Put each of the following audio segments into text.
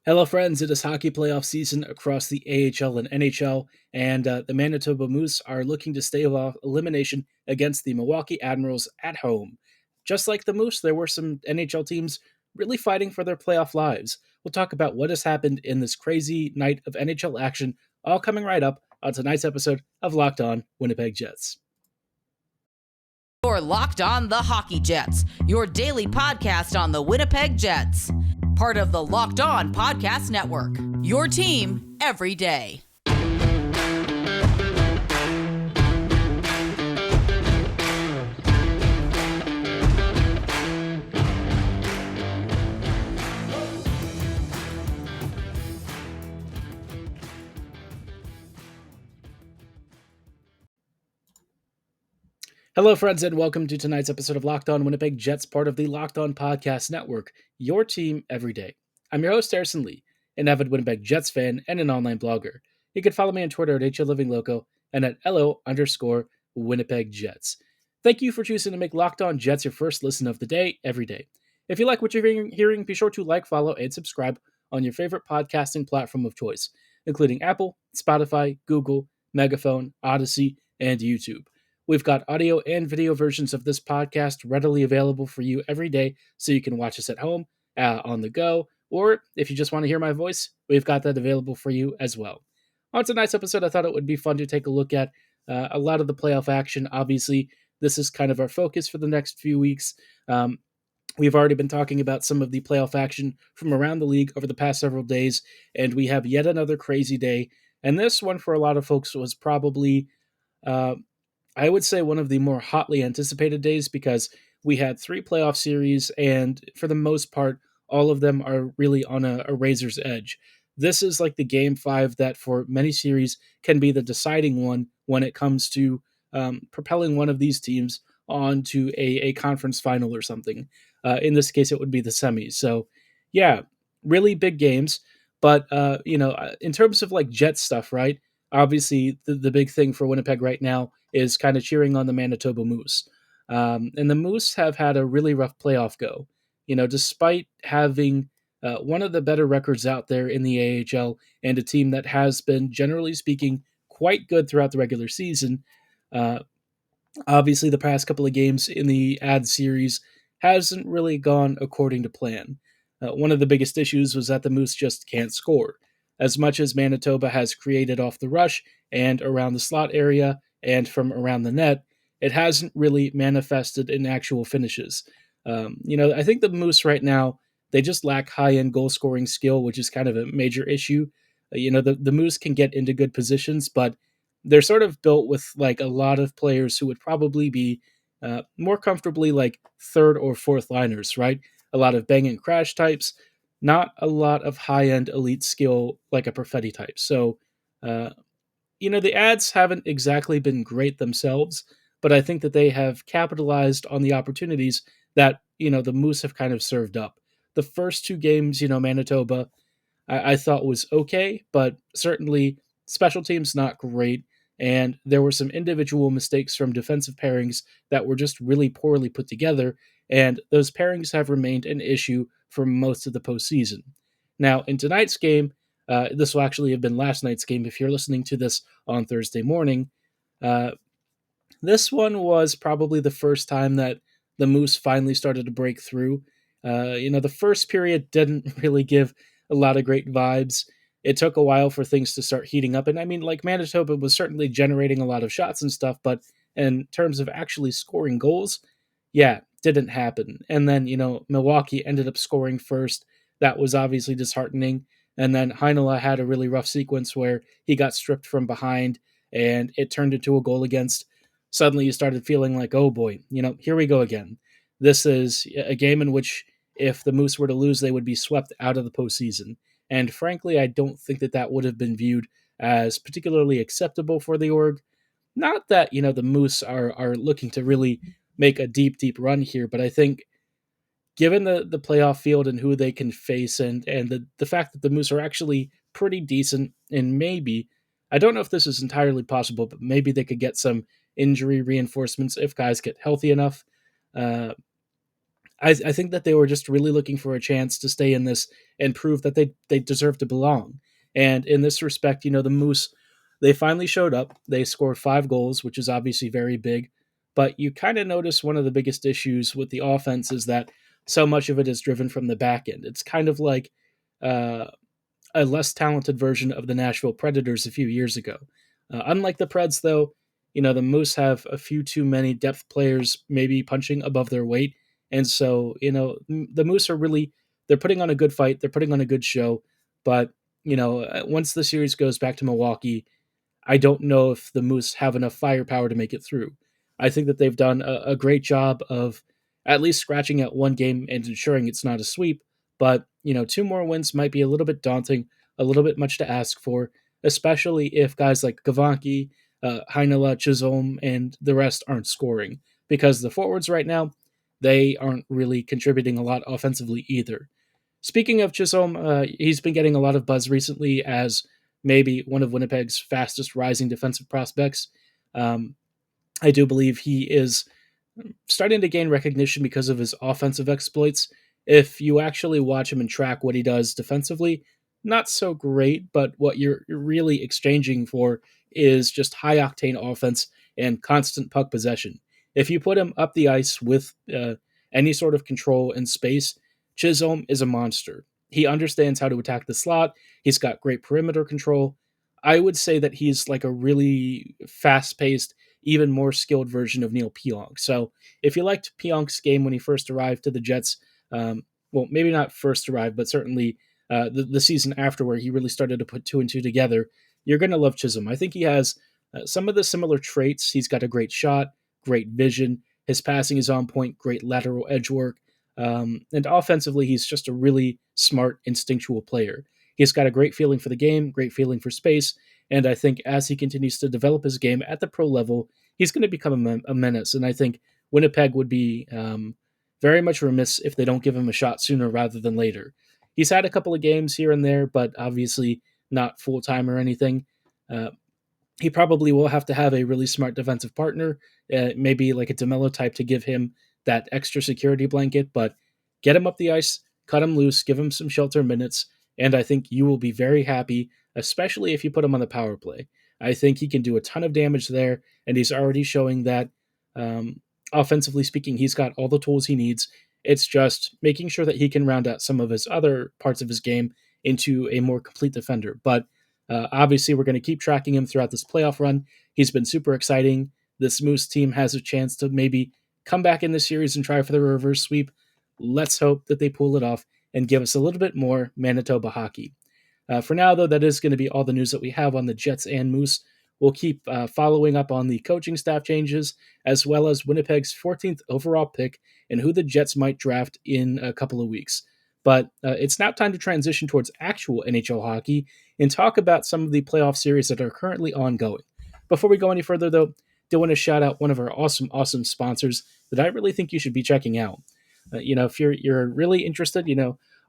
Hello, friends. It is hockey playoff season across the AHL and NHL, and the Manitoba Moose are looking to stave off elimination against the Milwaukee Admirals at home. Just like the Moose, there were some NHL teams really fighting for their playoff lives. We'll talk about what has happened in this crazy night of NHL action, all coming right up on tonight's episode of Locked On Winnipeg Jets. You're Locked On the Hockey Jets, your daily podcast on the Winnipeg Jets. Part of the Locked On Podcast Network, your team every day. Hello, friends, and welcome to tonight's episode of Locked On Winnipeg Jets, part of the Locked On Podcast Network, your team every day. I'm your host, Harrison Lee, an avid Winnipeg Jets fan and an online blogger. You can follow me on Twitter at HLivingLoco and at LO_Winnipeg Jets. Thank you for choosing to make Locked On Jets your first listen of the day, every day. If you like what you're hearing, be sure to like, follow, and subscribe on your favorite podcasting platform of choice, including Apple, Spotify, Google, Megaphone, Odyssey, and YouTube. We've got audio and video versions of this podcast readily available for you every day, so you can watch us at home, on the go, or if you just want to hear my voice, we've got that available for you as well. On tonight's episode, I thought it would be fun to take a look at a lot of the playoff action. Obviously, this is kind of our focus for the next few weeks. We've already been talking about some of the playoff action from around the league over the past several days, and we have yet another crazy day. And this one, for a lot of folks, was probably I would say one of the more hotly anticipated days because we had 3 playoff series, and for the most part, all of them are really on a razor's edge. This is like the game 5 that for many series can be the deciding one when it comes to propelling one of these teams onto a conference final or something. In this case, it would be the semis. So, yeah, really big games. But, in terms of like Jet stuff, right? Obviously, the big thing for Winnipeg right now is kind of cheering on the Manitoba Moose. And the Moose have had a really rough playoff go. Despite having one of the better records out there in the AHL and a team that has been, generally speaking, quite good throughout the regular season, uh, obviously the past couple of games in the ad series hasn't really gone according to plan. One of the biggest issues was that the Moose just can't score. As much as Manitoba has created off the rush and around the slot area and from around the net, it hasn't really manifested in actual finishes. I think the Moose right now, they just lack high-end goal-scoring skill, which is kind of a major issue. The Moose can get into good positions, but they're sort of built with like a lot of players who would probably be more comfortably like third or fourth liners, right? A lot of bang and crash types, not a lot of high end elite skill like a Perfetti type. So, uh, the ads haven't exactly been great themselves, but I think that they have capitalized on the opportunities that, the Moose have kind of served up. The first 2 games, Manitoba, I thought was okay, but certainly special teams not great. And there were some individual mistakes from defensive pairings that were just really poorly put together. And those pairings have remained an issue for most of the postseason. Now, in tonight's game, this will actually have been last night's game if you're listening to this on Thursday morning. Uh, this one was probably the first time that the Moose finally started to break through. The first period didn't really give a lot of great vibes. It took a while for things to start heating up. And I mean, like Manitoba was certainly generating a lot of shots and stuff, but in terms of actually scoring goals, yeah, didn't happen. And then, Milwaukee ended up scoring first. That was obviously disheartening. And then Heinola had a really rough sequence where he got stripped from behind and it turned into a goal against. Suddenly you started feeling like, oh boy, here we go again. This is a game in which if the Moose were to lose, they would be swept out of the postseason. And frankly, I don't think that that would have been viewed as particularly acceptable for the org. Not that, the Moose are looking to really make a deep, deep run here, but I think given the playoff field and who they can face and the fact that the Moose are actually pretty decent and maybe, I don't know if this is entirely possible, but maybe they could get some injury reinforcements if guys get healthy enough. Uh, I think that they were just really looking for a chance to stay in this and prove that they deserve to belong. And in this respect, the Moose, they finally showed up. They scored 5 goals, which is obviously very big. But you kind of notice one of the biggest issues with the offense is that so much of it is driven from the back end. It's kind of like uh, a less talented version of the Nashville Predators a few years ago. Unlike the Preds, though, the Moose have a few too many depth players maybe punching above their weight. And so, the Moose are really, they're putting on a good fight. They're putting on a good show. But, once the series goes back to Milwaukee, I don't know if the Moose have enough firepower to make it through. I think that they've done a great job of at least scratching out one game and ensuring it's not a sweep. But, 2 more wins might be a little bit daunting, a little bit much to ask for, especially if guys like Gavanki, Heinola, Chisholm, and the rest aren't scoring. Because the forwards right now, they aren't really contributing a lot offensively either. Speaking of Chisholm, he's been getting a lot of buzz recently as maybe one of Winnipeg's fastest rising defensive prospects. Um, I do believe he is starting to gain recognition because of his offensive exploits. If you actually watch him and track what he does defensively, not so great, but what you're really exchanging for is just high octane offense and constant puck possession. If you put him up the ice with any sort of control and space, Chisholm is a monster. He understands how to attack the slot. He's got great perimeter control. I would say that he's like a really fast paced, even more skilled version of Neil Pionk. So if you liked Pionk's game when he first arrived to the Jets, well, maybe not first arrived, but certainly the season after where he really started to put two and two together, you're going to love Chisholm. I think he has some of the similar traits. He's got a great shot, great vision. His passing is on point, great lateral edge work. And offensively, he's just a really smart, instinctual player. He's got a great feeling for the game, great feeling for space, and I think as he continues to develop his game at the pro level, he's going to become a menace. And I think Winnipeg would be very much remiss if they don't give him a shot sooner rather than later. He's had a couple of games here and there, but obviously not full time or anything. Uh, he probably will have to have a really smart defensive partner, maybe like a DeMello type to give him that extra security blanket, but get him up the ice, cut him loose, give him some shelter minutes, and I think you will be very happy, especially if you put him on the power play. I think he can do a ton of damage there, and he's already showing that, offensively speaking, he's got all the tools he needs. It's just making sure that he can round out some of his other parts of his game into a more complete defender. But obviously, we're going to keep tracking him throughout this playoff run. He's been super exciting. This Moose team has a chance to maybe come back in the series and try for the reverse sweep. Let's hope that they pull it off and give us a little bit more Manitoba hockey. For now, though, that is going to be all the news that we have on the Jets and Moose. We'll keep following up on the coaching staff changes, as well as Winnipeg's 14th overall pick and who the Jets might draft in a couple of weeks. But it's now time to transition towards actual NHL hockey and talk about some of the playoff series that are currently ongoing. Before we go any further, though, do want to shout out one of our awesome sponsors that I really think you should be checking out. If you're really interested,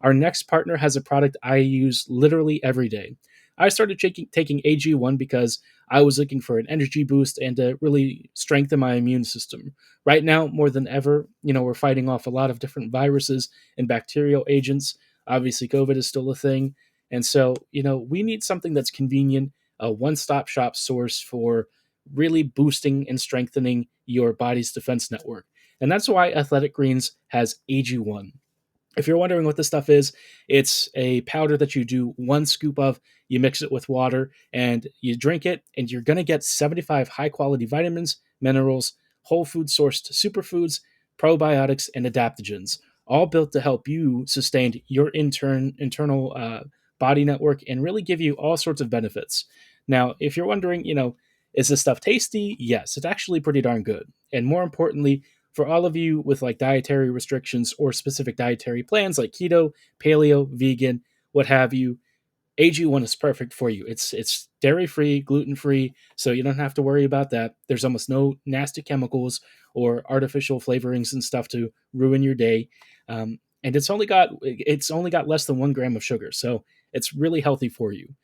our next partner has a product I use literally every day. I started taking AG1 because I was looking for an energy boost and to really strengthen my immune system. Right now, more than ever, we're fighting off a lot of different viruses and bacterial agents. Obviously, COVID is still a thing. And so, we need something that's convenient, a one-stop shop source for really boosting and strengthening your body's defense network. And that's why Athletic Greens has AG1. If you're wondering what this stuff is, it's a powder that you do 1 scoop of, you mix it with water, and you drink it, and you're going to get 75 high-quality vitamins, minerals, whole food sourced superfoods, probiotics, and adaptogens, all built to help you sustain your internal body network and really give you all sorts of benefits. Now, if you're wondering, is this stuff tasty? Yes, it's actually pretty darn good. And more importantly, for all of you with like dietary restrictions or specific dietary plans like keto, paleo, vegan, what have you, AG1 is perfect for you. It's dairy-free, gluten-free, so you don't have to worry about that. There's almost no nasty chemicals or artificial flavorings and stuff to ruin your day. And it's only got less than 1 gram of sugar, so it's really healthy for you.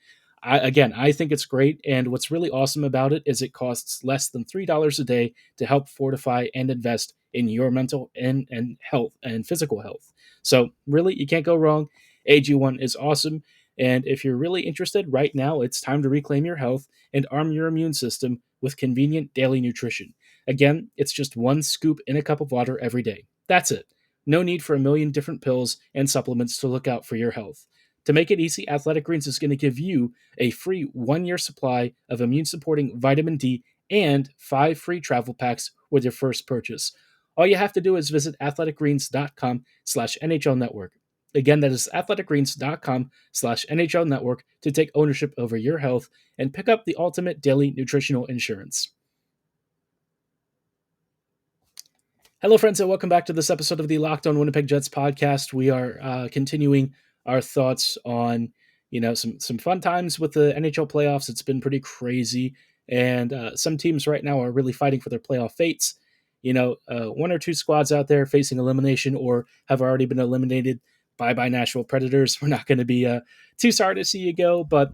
I think it's great, and what's really awesome about it is it costs less than $3 a day to help fortify and invest in your mental and health and physical health. So really, you can't go wrong. AG1 is awesome. And if you're really interested right now, it's time to reclaim your health and arm your immune system with convenient daily nutrition. Again, it's just one scoop in a cup of water every day. That's it. No need for a million different pills and supplements to look out for your health. To make it easy, Athletic Greens is going to give you a free 1 year supply of immune supporting vitamin D and 5 free travel packs with your first purchase. All you have to do is visit athleticgreens.com/NHL network. Again, that is athleticgreens.com/NHL network to take ownership over your health and pick up the ultimate daily nutritional insurance. Hello, friends, and welcome back to this episode of the Locked On Winnipeg Jets podcast. We are continuing our thoughts on, some fun times with the NHL playoffs. It's been pretty crazy, and some teams right now are really fighting for their playoff fates. One or two squads out there facing elimination or have already been eliminated. Bye bye, Nashville Predators. We're not going to be too sorry to see you go, but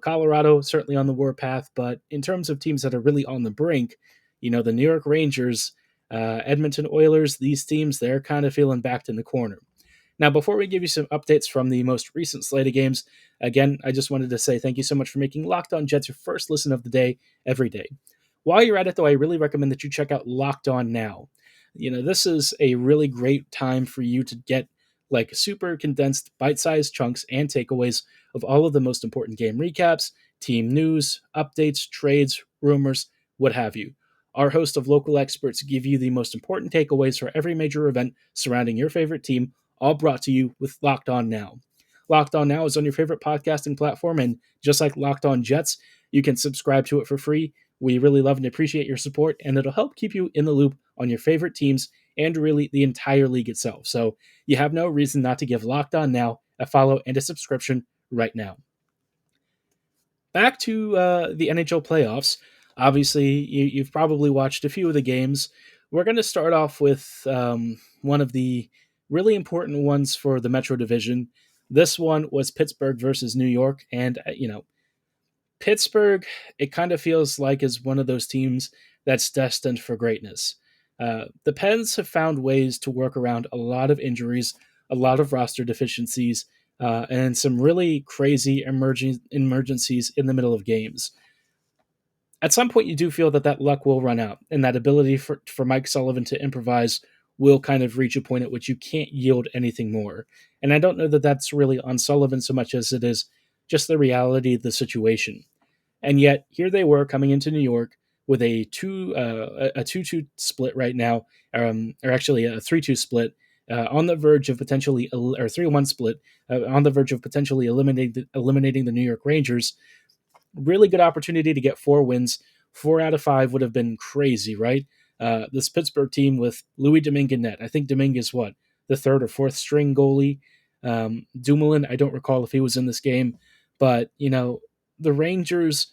Colorado certainly on the warpath. But in terms of teams that are really on the brink, the New York Rangers, Edmonton Oilers, these teams, they're kind of feeling backed in the corner. Now, before we give you some updates from the most recent slate of games, again, I just wanted to say thank you so much for making Locked On Jets your first listen of the day every day. While you're at it, though, I really recommend that you check out Locked On Now. This is a really great time for you to get like super condensed bite-sized chunks and takeaways of all of the most important game recaps, team news, updates, trades, rumors, what have you. Our host of local experts give you the most important takeaways for every major event surrounding your favorite team, all brought to you with Locked On Now. Locked On Now is on your favorite podcasting platform, and just like Locked On Jets, you can subscribe to it for free. We really love and appreciate your support, and it'll help keep you in the loop on your favorite teams and really the entire league itself. So you have no reason not to give Locked On Now a follow and a subscription right now. Back to the NHL playoffs. Obviously, you've probably watched a few of the games. We're going to start off with one of the really important ones for the Metro Division. This one was Pittsburgh versus New York. And, Pittsburgh, it kind of feels like is one of those teams that's destined for greatness. The Pens have found ways to work around a lot of injuries, a lot of roster deficiencies, and some really crazy emergencies in the middle of games. At some point, you do feel that luck will run out, and that ability for Mike Sullivan to improvise will kind of reach a point at which you can't yield anything more. And I don't know that that's really on Sullivan so much as it is just the reality of the situation. And yet, here they were coming into New York with a 2-2 split right now, or actually a 3-2 split, on the verge of potentially, or 3-1 split, on the verge of potentially eliminating the New York Rangers. Really good opportunity to get 4 wins. 4 out of 5 would have been crazy, right? This Pittsburgh team with Louis Domingue in net. I think Domingue is the third or fourth string goalie. Dumoulin, I don't recall if he was in this game, but the Rangers,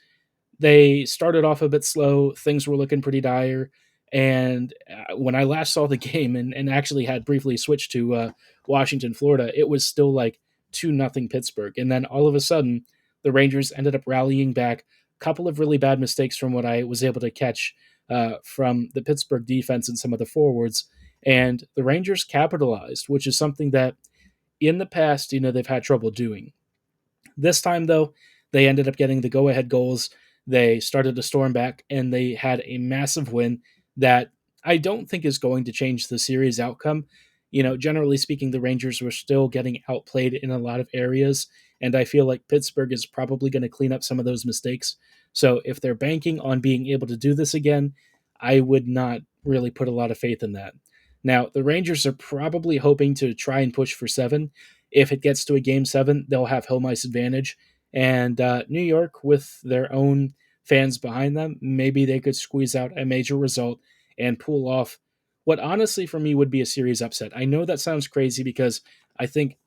they started off a bit slow. Things were looking pretty dire. And when I last saw the game and actually had briefly switched to Washington, Florida, it was still like 2-0 Pittsburgh. And then all of a sudden, the Rangers ended up rallying back. A couple of really bad mistakes from what I was able to catch from the Pittsburgh defense and some of the forwards. And the Rangers capitalized, which is something that in the past, they've had trouble doing. This time, though, they ended up getting the go-ahead goals. They started to storm back, and they had a massive win that I don't think is going to change the series outcome. Generally speaking, the Rangers were still getting outplayed in a lot of areas, and I feel like Pittsburgh is probably going to clean up some of those mistakes. So if they're banking on being able to do this again, I would not really put a lot of faith in that. Now, the Rangers are probably hoping to try and push for 7. If it gets to a Game 7, they'll have home ice advantage. And New York, with their own fans behind them, maybe they could squeeze out a major result and pull off what honestly for me would be a series upset. I know that sounds crazy because I think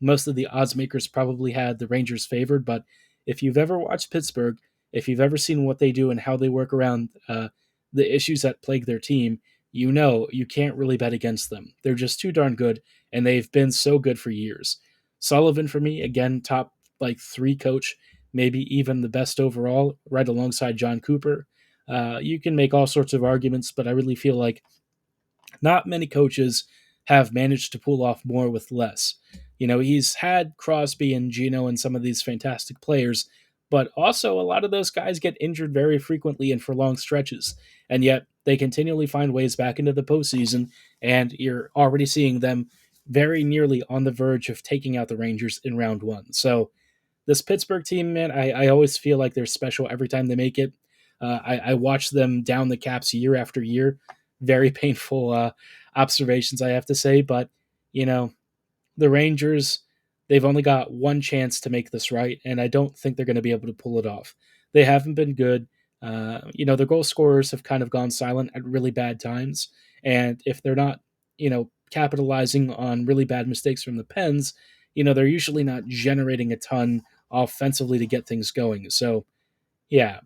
most of the odds makers probably had the Rangers favored, but if you've ever watched Pittsburgh, if you've ever seen what they do and how they work around the issues that plague their team, you can't really bet against them. They're just too darn good, and they've been so good for years. Sullivan, for me, again, top 3 coach, maybe even the best overall, right alongside John Cooper. You can make all sorts of arguments, but I really feel like not many coaches have managed to pull off more with less. He's had Crosby and Gino and some of these fantastic players, but also a lot of those guys get injured very frequently and for long stretches. And yet they continually find ways back into the postseason, and you're already seeing them very nearly on the verge of taking out the Rangers in round one. So this Pittsburgh team, man, I always feel like they're special every time they make it. I watch them down the Caps year after year. Very painful observations, I have to say. But, you know, the Rangers, they've only got one chance to make this right, and I don't think they're going to be able to pull it off. They haven't been good. The goal scorers have kind of gone silent at really bad times. And if they're not, capitalizing on really bad mistakes from the Pens, they're usually not generating a ton offensively to get things going. So, yeah,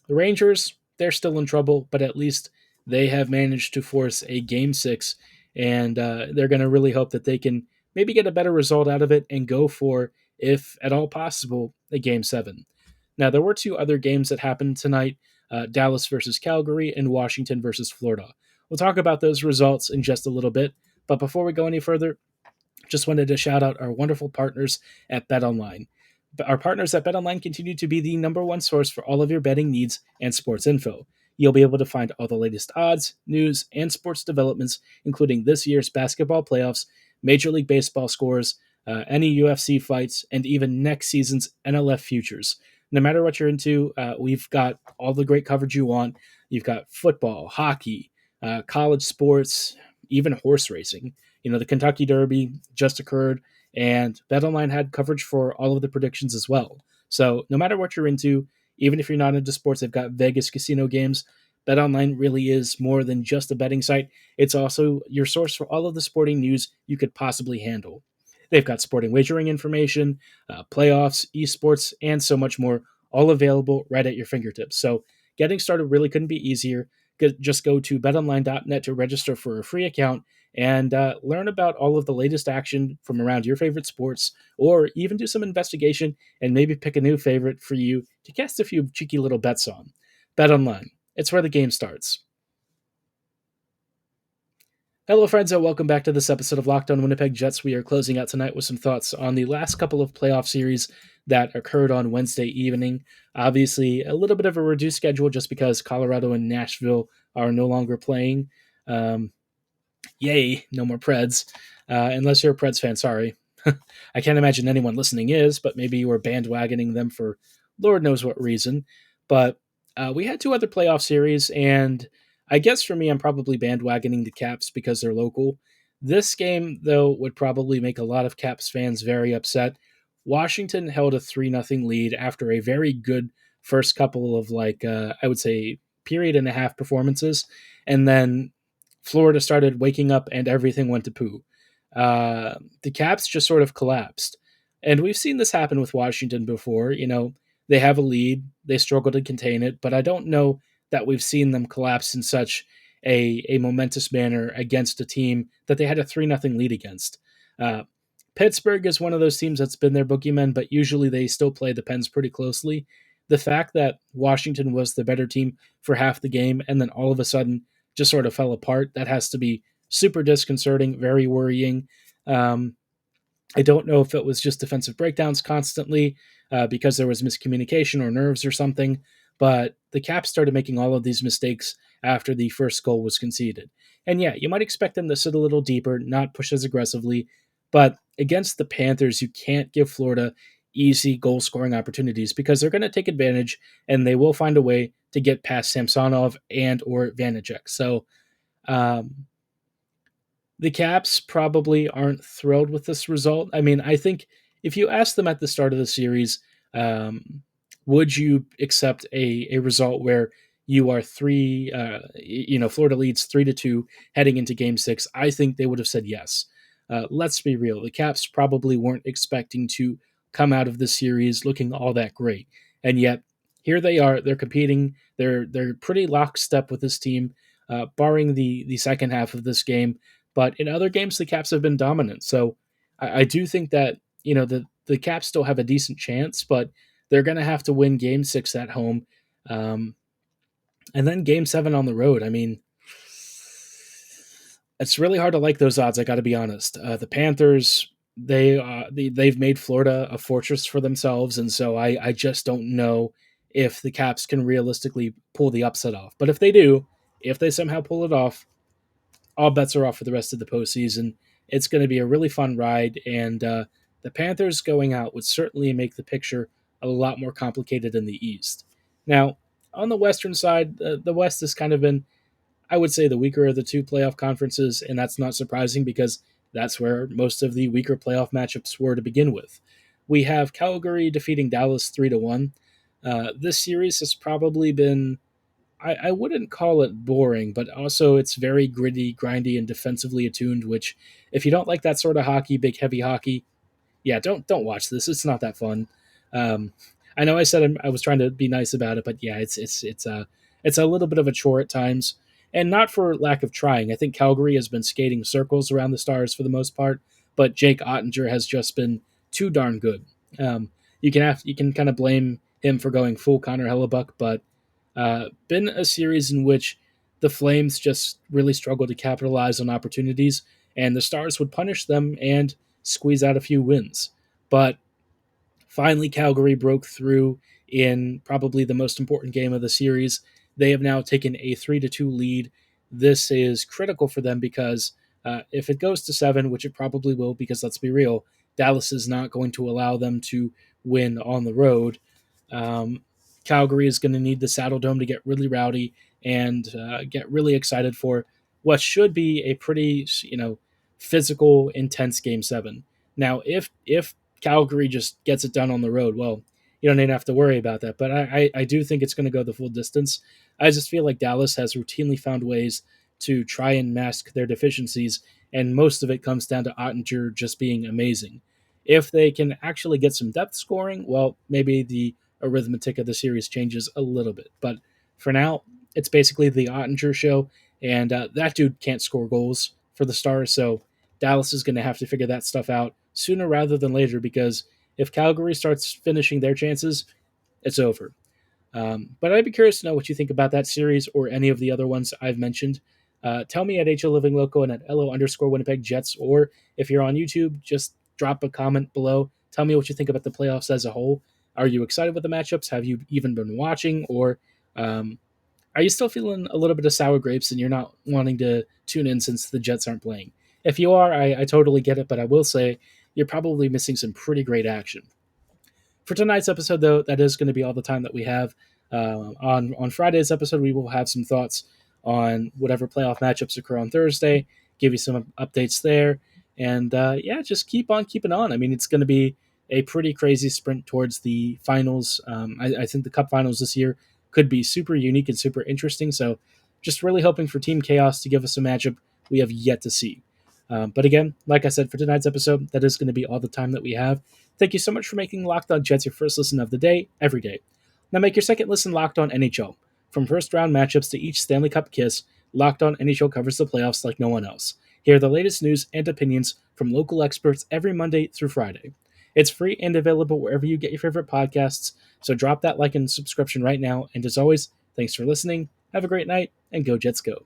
the Rangers, they're still in trouble, but at least they have managed to force a game six, and they're going to really hope that they can maybe get a better result out of it and go for, if at all possible, a game seven. Now, there were two other games that happened tonight, Dallas versus Calgary and Washington versus Florida. We'll talk about those results in just a little bit, but before we go any further, just wanted to shout out our wonderful partners at BetOnline. Our partners at BetOnline continue to be the number one source for all of your betting needs and sports info. You'll be able to find all the latest odds, news, and sports developments, including this year's basketball playoffs, Major League Baseball scores, any UFC fights, and even next season's NLF futures. No matter what you're into, we've got all the great coverage you want. You've got football, hockey, college sports, even horse racing. The Kentucky Derby just occurred, and BetOnline had coverage for all of the predictions as well. So no matter what you're into, even if you're not into sports, they've got Vegas casino games. BetOnline really is more than just a betting site. It's also your source for all of the sporting news you could possibly handle. They've got sporting wagering information, playoffs, esports, and so much more, all available right at your fingertips. So getting started really couldn't be easier. Just go to betonline.net to register for a free account and learn about all of the latest action from around your favorite sports, or even do some investigation and maybe pick a new favorite for you to cast a few cheeky little bets on. BetOnline, it's where the game starts. Hello, friends, and welcome back to this episode of Locked On Winnipeg Jets. We are closing out tonight with some thoughts on the last couple of playoff series that occurred on Wednesday evening. Obviously, a little bit of a reduced schedule just because Colorado and Nashville are no longer playing. Yay, no more Preds. Unless you're a Preds fan, sorry. I can't imagine anyone listening is, but maybe you were bandwagoning them for Lord knows what reason. But we had two other playoff series, and I guess for me, I'm probably bandwagoning the Caps because they're local. This game, though, would probably make a lot of Caps fans very upset. Washington held a 3-0 lead after a very good first couple of, I would say, period and a half performances. And then Florida started waking up and everything went to poo. The Caps just sort of collapsed. And we've seen this happen with Washington before. They have a lead, they struggle to contain it, but I don't know that we've seen them collapse in such a momentous manner against a team that they had a 3-0 lead against. Pittsburgh is one of those teams that's been their boogeyman, but usually they still play the Pens pretty closely. The fact that Washington was the better team for half the game and then all of a sudden just sort of fell apart, that has to be super disconcerting, very worrying. I don't know if it was just defensive breakdowns constantly because there was miscommunication or nerves or something, but the Caps started making all of these mistakes after the first goal was conceded. And yeah, you might expect them to sit a little deeper, not push as aggressively, but against the Panthers, you can't give Florida easy goal-scoring opportunities because they're going to take advantage and they will find a way to get past Samsonov and or Vanacek. So the Caps probably aren't thrilled with this result. I mean, I think if you ask them at the start of the series, would you accept a result where you are Florida leads 3-2 heading into game six? I think they would have said yes. Let's be real. The Caps probably weren't expecting to come out of the series looking all that great. And yet here they are, they're competing. They're pretty lockstep with this team, barring the second half of this game. But in other games, the Caps have been dominant. So I do think that, the Caps still have a decent chance, but they're going to have to win game six at home. And then game seven on the road. I mean, it's really hard to like those odds, I got to be honest. The Panthers, they've made Florida a fortress for themselves, and so I just don't know if the Caps can realistically pull the upset off. But if they do, if they somehow pull it off, all bets are off for the rest of the postseason. It's going to be a really fun ride, and the Panthers going out would certainly make the picture a lot more complicated in the East. Now, on the Western side, the West has kind of been, I would say, the weaker of the two playoff conferences, and that's not surprising because that's where most of the weaker playoff matchups were to begin with. We have Calgary defeating Dallas 3-1. This series has probably been, I wouldn't call it boring, but also it's very gritty, grindy, and defensively attuned, which if you don't like that sort of hockey, big heavy hockey, yeah, don't watch this. It's not that fun. Um, I know I said I was trying to be nice about it, but yeah, it's a little bit of a chore at times, and not for lack of trying. I think Calgary has been skating circles around the Stars for the most part, but Jake Ottinger has just been too darn good. You can kind of blame him for going full Connor Hellebuck, but been a series in which the Flames just really struggled to capitalize on opportunities, and the Stars would punish them and squeeze out a few wins. But finally, Calgary broke through in probably the most important game of the series. They have now taken a 3-2 lead. This is critical for them because if it goes to 7, which it probably will, because let's be real, Dallas is not going to allow them to win on the road. Um, Calgary is going to need the Saddle Dome to get really rowdy and get really excited for what should be a pretty, physical, intense Game 7. Now, if Calgary just gets it done on the road, well, you don't even have to worry about that. But I do think it's going to go the full distance. I just feel like Dallas has routinely found ways to try and mask their deficiencies, and most of it comes down to Ottinger just being amazing. If they can actually get some depth scoring, well, maybe the arithmetic of the series changes a little bit. But for now, it's basically the Ottinger show, and that dude can't score goals for the Stars, so Dallas is going to have to figure that stuff out sooner rather than later because if Calgary starts finishing their chances, it's over. But I'd be curious to know what you think about that series or any of the other ones I've mentioned. Tell me at HL Living Loco and at LO_Winnipeg Jets, or if you're on YouTube, just drop a comment below. Tell me what you think about the playoffs as a whole. Are you excited with the matchups? Have you even been watching? Or are you still feeling a little bit of sour grapes and you're not wanting to tune in since the Jets aren't playing? If you are, I totally get it, but I will say you're probably missing some pretty great action. For tonight's episode, though, that is going to be all the time that we have. On Friday's episode, we will have some thoughts on whatever playoff matchups occur on Thursday, give you some updates there, and just keep on keeping on. I mean, it's going to be a pretty crazy sprint towards the finals. I think the Cup finals this year could be super unique and super interesting, so just really hoping for Team Chaos to give us a matchup we have yet to see. But again, like I said, for tonight's episode, that is going to be all the time that we have. Thank you so much for making Locked On Jets your first listen of the day, every day. Now make your second listen Locked On NHL. From first round matchups to each Stanley Cup kiss, Locked On NHL covers the playoffs like no one else. Hear the latest news and opinions from local experts every Monday through Friday. It's free and available wherever you get your favorite podcasts, so drop that like and subscription right now. And as always, thanks for listening, have a great night, and go Jets go.